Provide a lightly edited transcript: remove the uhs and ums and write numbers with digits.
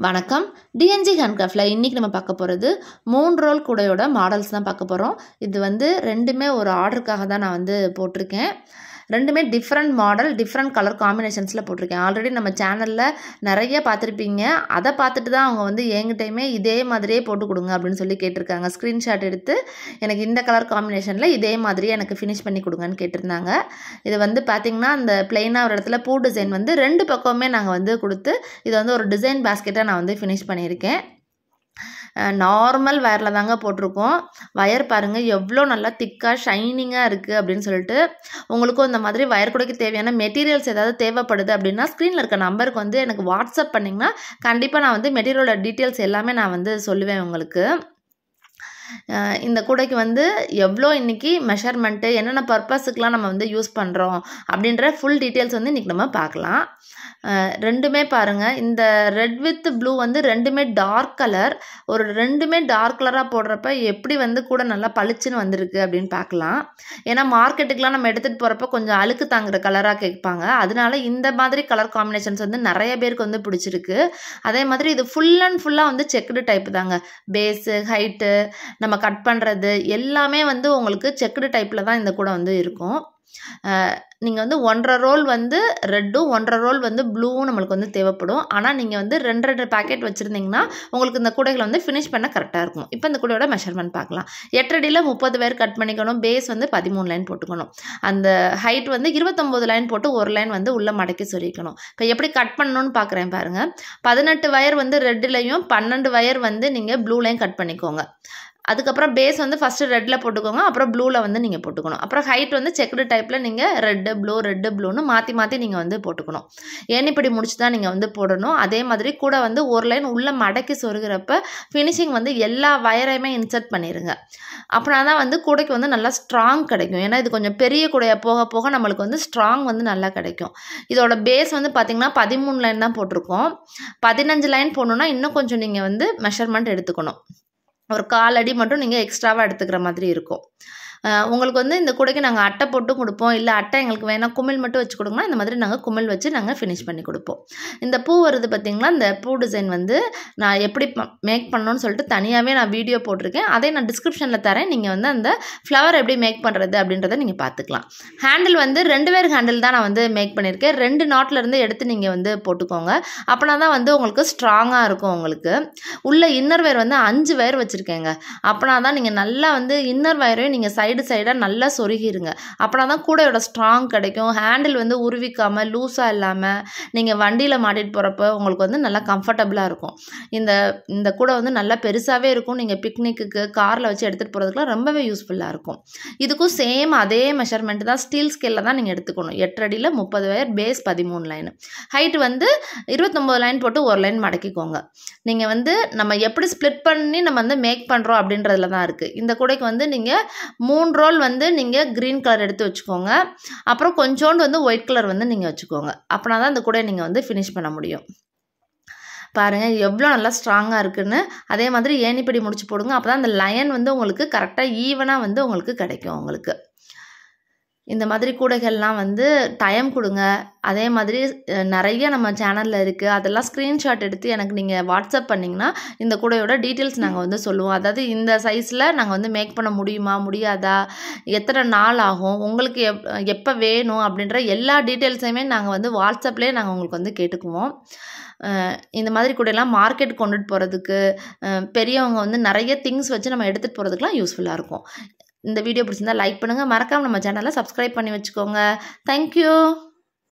வணக்கம். டிஎன்ஜி ஹேண்ட்கிராஃப்ட்ல இன்னைக்கு நம்ம பார்க்க போகிறது 3 ரோல் கூடையோட மாடல்ஸ் தான் பார்க்க போகிறோம். இது வந்து ரெண்டுமே ஒரு ஆர்டருக்காக தான் நான் வந்து போட்டிருக்கேன். ரெண்டுமே டிஃப்ரெண்ட் மாடல், டிஃப்ரெண்ட் கலர் காம்பினேஷன்ஸில் போட்டிருக்கேன். ஆல்ரெடி நம்ம சேனலில் நிறைய பார்த்துருப்பீங்க. அதை பார்த்துட்டு தான் அவங்க வந்து என்கிட்டையுமே இதே மாதிரியே போட்டு கொடுங்க அப்படின்னு சொல்லி கேட்டிருக்காங்க. ஸ்க்ரீன்ஷாட் எடுத்து எனக்கு இந்த கலர் காம்பினேஷனில் இதே மாதிரியே எனக்கு ஃபினிஷ் பண்ணி கொடுங்கன்னு கேட்டிருந்தாங்க. இது வந்து பார்த்திங்கன்னா அந்த பிளெயினாக ஒரு இடத்துல பூ டிசைன் வந்து 2 பக்கமுமே நாங்கள் வந்து கொடுத்து இதை வந்து ஒரு டிசைன் பேஸ்கெட்டாக நான் வந்து ஃபினிஷ் பண்ணியிருக்கேன். நார்மல் வயரில் தாங்க போட்டிருக்கோம். வயர் பாருங்கள் எவ்வளோ நல்லா திக்காக ஷைனிங்காக இருக்குது அப்படின்னு சொல்லிட்டு. உங்களுக்கும் இந்த மாதிரி வயர் கூடைக்கு தேவையான மெட்டீரியல்ஸ் ஏதாவது தேவைப்படுது அப்படின்னா ஸ்க்ரீனில் இருக்க நம்பருக்கு வந்து எனக்கு வாட்ஸ்அப் பண்ணிங்கன்னா கண்டிப்பாக நான் வந்து மெட்டீரியலோட டீட்டெயில்ஸ் எல்லாமே நான் வந்து சொல்லுவேன் உங்களுக்கு. இந்த கூடைக்கு வந்து எவ்வளோ இன்றைக்கி மெஷர்மெண்ட்டு என்னென்ன பர்பஸுக்கெலாம் நம்ம வந்து யூஸ் பண்ணுறோம் அப்படின்ற ஃபுல் டீட்டெயில்ஸ் வந்து இன்றைக்கி நம்ம பார்க்கலாம். ரெண்டுமே பாருங்கள், இந்த ரெட் வித் ப்ளூ வந்து ரெண்டுமே டார்க் கலர். ஒரு ரெண்டுமே டார்க் கலராக போடுறப்ப எப்படி வந்து கூட நல்லா பளிச்சுன்னு வந்திருக்கு அப்படின்னு பார்க்கலாம். ஏன்னா மார்க்கெட்டுக்கெலாம் நம்ம எடுத்துகிட்டு போகிறப்ப கொஞ்சம் அழுக்கு தாங்குற கலராக கேட்பாங்க. அதனால இந்த மாதிரி கலர் காம்பினேஷன்ஸ் வந்து நிறைய பேருக்கு வந்து பிடிச்சிருக்கு. அதே மாதிரி இது ஃபுல் அண்ட் ஃபுல்லாக வந்து செக்குடு டைப் தாங்க. பேஸு, ஹைட்டு, நம்ம கட் பண்ணுறது எல்லாமே வந்து உங்களுக்கு செக்குடு டைப்பில் தான் இந்த கூட வந்து இருக்கும். நீங்கள் வந்து 1.5 ரோல் வந்து ரெட்டும் 1.5 ரோல் வந்து ப்ளூவும் நம்மளுக்கு வந்து தேவைப்படும். ஆனால் நீங்கள் வந்து 2 பேக்கெட் வச்சுருந்தீங்கன்னா உங்களுக்கு இந்த கூடைகளை வந்து ஃபினிஷ் பண்ண கரெக்டாக இருக்கும். இப்போ இந்த கூடையோட மெஷர்மெண்ட் பார்க்கலாம். 8 அடியில் 30 வயர் கட் பண்ணிக்கணும். பேஸ் வந்து 13 லைன் போட்டுக்கணும். அந்த ஹைட் வந்து 29 லைன் போட்டு ஒரு லைன் வந்து உள்ளே மடக்கி சொருகிக்கணும். இப்போ எப்படி கட் பண்ணணும்னு பார்க்குறேன் பாருங்கள். 18 வயர் வந்து ரெட்லேயும் 12 வயர் வந்து நீங்கள் ப்ளூலையும் கட் பண்ணிக்கோங்க. அதுக்கப்புறம் பேஸ் வந்து ஃபஸ்ட்டு ரெட்டில் போட்டுக்கோங்க, அப்புறம் ப்ளூவில் வந்து நீங்கள் போட்டுக்கணும். அப்புறம் ஹைட் வந்து செக்குடு டைப்பில் நீங்கள் ரெட்டு ப்ளூன்னு மாற்றி நீங்கள் வந்து போட்டுக்கணும். ஏணிப்படி முடிச்சு தான் நீங்கள் வந்து போடணும். அதே மாதிரி கூட வந்து ஒரு லைன் உள்ளே மடக்கி சொருகிறப்ப ஃபினிஷிங் வந்து எல்லா வயரையுமே இன்சர்ட் பண்ணிடுங்க. அப்படின்னா தான் வந்து கூடைக்கு வந்து நல்லா ஸ்ட்ராங் கிடைக்கும். ஏன்னா இது கொஞ்சம் பெரிய கூடையாக போக போக நம்மளுக்கு வந்து ஸ்ட்ராங் வந்து நல்லா கிடைக்கும். இதோட பேஸ் வந்து பார்த்திங்கன்னா 13 லைன் தான் போட்டிருக்கோம். 15 லைன் போடணுன்னா இன்னும் கொஞ்சம் நீங்கள் வந்து மெஷர்மெண்ட் எடுத்துக்கணும். ஒரு 1/4 அடி மட்டும் நீங்கள் எக்ஸ்ட்ராவாக எடுத்துக்கிற மாதிரி இருக்கும். உங்களுக்கு வந்து இந்த கூடைக்கு நாங்கள் அட்டை போட்டும் கொடுப்போம். இல்லை அட்டை எங்களுக்கு வேணால் குமிழ் மட்டும் வச்சு கொடுங்கன்னா இந்த மாதிரி நாங்கள் குமிழ் வச்சு நாங்கள் ஃபினிஷ் பண்ணி கொடுப்போம். இந்த பூ வருது பார்த்திங்களா, இந்த பூ டிசைன் வந்து நான் எப்படி மேக் பண்ணணும்னு சொல்லிட்டு தனியாகவே நான் வீடியோ போட்டிருக்கேன். அதை நான் டிஸ்கிரிப்ஷனில் தரேன். நீங்கள் வந்து அந்த ஃப்ளவர் எப்படி மேக் பண்ணுறது அப்படின்றத நீங்கள் பார்த்துக்கலாம். ஹேண்டில் வந்து 2 வேர் ஹேண்டில் தான் நான் வந்து மேக் பண்ணியிருக்கேன். 2 நாட்லேருந்து எடுத்து நீங்கள் வந்து போட்டுக்கோங்க. அப்படின்னா தான் வந்து உங்களுக்கு ஸ்ட்ராங்காக இருக்கும். உங்களுக்கு உள்ள இன்னர் வேர் வந்து 5 வேர் வச்சுருக்கேங்க. அப்படின்னா தான் நீங்கள் நல்லா வந்து இன்னர் வயரையும் நீங்கள் சைடாக நல்லா சொருகிருங்க. அப்படின்னா தான் கூடையோட ஸ்ட்ராங் கிடைக்கும். ஹேண்டில் வந்து உருவிக்காமல் லூஸாக இல்லாமல் நீங்கள் வண்டியில் மாட்டிட்டு போகிறப்ப உங்களுக்கு வந்து நல்லா கம்ஃபர்டபுளாக இருக்கும். இந்த கூடை வந்து நல்லா பெருசாகவே இருக்கும். நீங்கள் பிக்னிக்கு காரில் வச்சு எடுத்துகிட்டு போகிறதுக்குலாம் ரொம்பவே யூஸ்ஃபுல்லாக இருக்கும். இதுக்கும் சேம் அதே மெஷர்மெண்ட் தான். ஸ்டீல் ஸ்கேலில் தான் நீங்கள் எடுத்துக்கணும். 8 அடியில் 30 வயர், பேஸ் 13 லைன், ஹைட் வந்து 29 லைன் போட்டு ஒரு லைன் மடக்கிக்கோங்க. நீங்கள் வந்து நம்ம எப்படி ஸ்ப்ளிட் பண்ணி நம்ம வந்து மேக் பண்ணுறோம் அப்படின்றதுல தான் இருக்குது. இந்த கூடைக்கு வந்து நீங்கள் 3 ரோல் வந்து நீங்கள் க்ரீன் கலர் எடுத்து வச்சுக்கோங்க. அப்புறம் கொஞ்சோண்டு வந்து ஒயிட் கலர் வந்து நீங்கள் வச்சுக்கோங்க. அப்படின்னா தான் இந்த கூட நீங்கள் வந்து ஃபினிஷ் பண்ண முடியும். பாருங்கள் எவ்வளோ நல்லா ஸ்ட்ராங்காக இருக்குதுன்னு. அதே மாதிரி ஏணிப்படி முடிச்சு போடுங்க. அப்போ தான் அந்த லைன் வந்து உங்களுக்கு கரெக்டாக ஈவனாக வந்து உங்களுக்கு கிடைக்கும். உங்களுக்கு இந்த மாதிரி கூடைகள்லாம் வந்து டைம் கொடுங்க. அதே மாதிரி நிறைய நம்ம சேனலில் இருக்குது. அதெல்லாம் ஸ்க்ரீன்ஷாட் எடுத்து எனக்கு நீங்கள் வாட்ஸ்அப் பண்ணிங்கன்னா இந்த கூடையோட டீட்டெயில்ஸ் நாங்கள் வந்து சொல்லுவோம். அதாவது இந்த சைஸில் நாங்கள் வந்து மேக் பண்ண முடியுமா, முடியாதா, எத்தனை நாள் ஆகும், உங்களுக்கு எப்போ வேணும் அப்படின்ற எல்லா டீட்டெயில்ஸையுமே நாங்கள் வந்து வாட்ஸ்அப்லேயே நாங்கள் உங்களுக்கு வந்து கேட்டுக்குவோம். இந்த மாதிரி கூடையெல்லாம் மார்க்கெட் கொண்டுட்டு போகிறதுக்கு பெரியவங்க வந்து நிறைய திங்ஸ் வச்சு நம்ம எடுத்துகிட்டு போகிறதுக்குலாம் யூஸ்ஃபுல்லாக இருக்கும். இந்த வீடியோ பிடிச்சிருந்தா லைக் பண்ணுங்கள். மறக்காமல் நம்ம சேனலை சப்ஸ்கிரைப் பண்ணி வச்சுக்கோங்க. தேங்க்யூ.